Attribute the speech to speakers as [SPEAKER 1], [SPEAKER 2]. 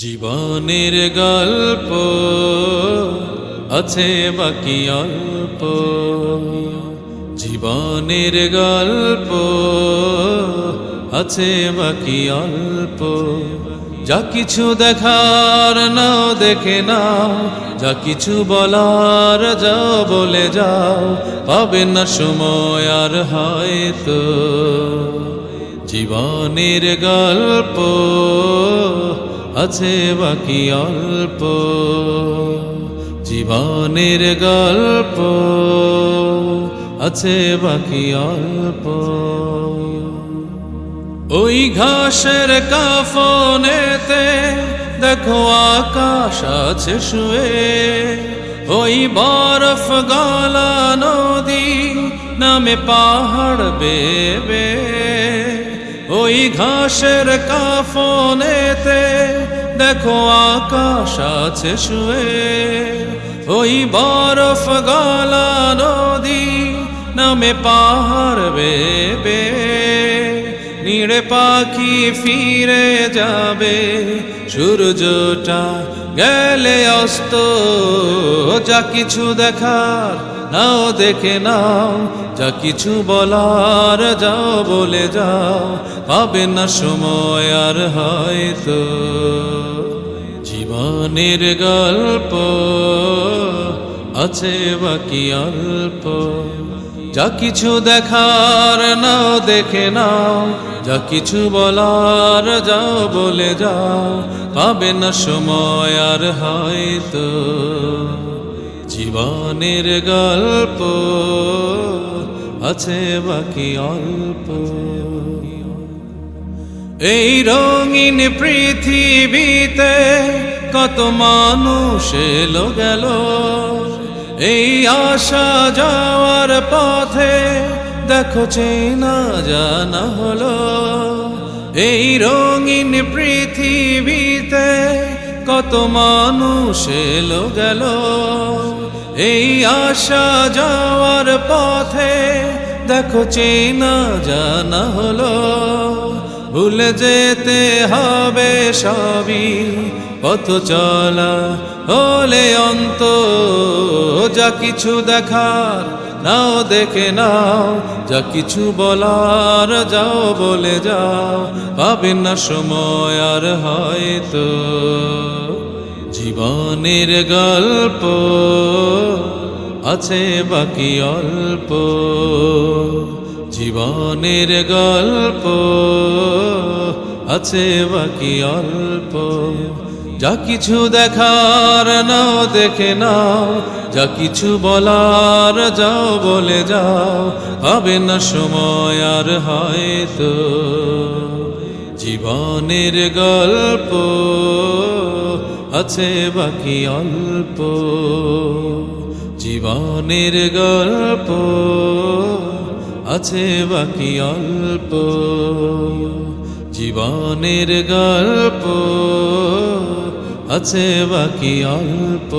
[SPEAKER 1] জীবনের গল্প আছে বাকি অল্প, জীবনের গল্প আছে বাকি অল্প। যা কিছু দেখার নাও দেখে নাও, যা কিছু বলার যাও বলে যাও, পাবে না সময় আর হয়তো। জীবনের গল্প আছে বাকি অল্প, জীবনের গল্প আছে বাকি অল্প। ওই ঘাসের কাফনেতে দেখো আকাশ আছে শুয়ে, ওই বরফ গলা নদী নামে পাহাড় বেবে। ওই ঘাসের কাফনেতে দেখো আকাশ আছে শুয়ে, ওই বরফ গলা নদী নামে পাহাড় বেবে। নিড়ে পাখি ফিরে যাবে, সূর্যটা গেলে অস্ত। যা কিছু দেখার নাও দেখে নাও, যা কিছু বলার যাও বলে যাও, পাবে না সময় আর হয়তো। জীবনের গল্প আছে বাকি অল্প, যা কিছু দেখার নাও দেখে নাও, যা কিছু বলার যাও বলে যাও, পাবে না সময় আর হয়তো। জীবনের গল্প আছে বাকি অল্প। এই রঙিন পৃথিবীতে কত মানুষ এলো গেল, এই আসা যাওয়ার পথে দেখো চেনা জানা হলো। এই রঙিন পৃথিবীতে কত মানুষ এলো গেল, এই আসা যাওয়ার পথে দেখো চেনা জানা হলো। ভুলে যেতে হবে সবই, পথ চলা হলে অন্ত। যা কিছু দেখার নাও দেখে নাও, যা কিছু বলার যাও বলে যাও, পাবে না সময় আর হয়তো। জীবনের গল্প আছে বাকি অল্প, জীবনের গল্প আছে বাকি অল্প। যা কিছু দেখার নাও দেখে নাও, যা কিছু বলার যাও বলে যাও, পাবে না সময় আর হয়তো। জীবনের গল্প আছে বাকি অল্প, জীবনের গল্প আছে বাকি অল্প, জীবনের গল্প আছে বাকি অল্প।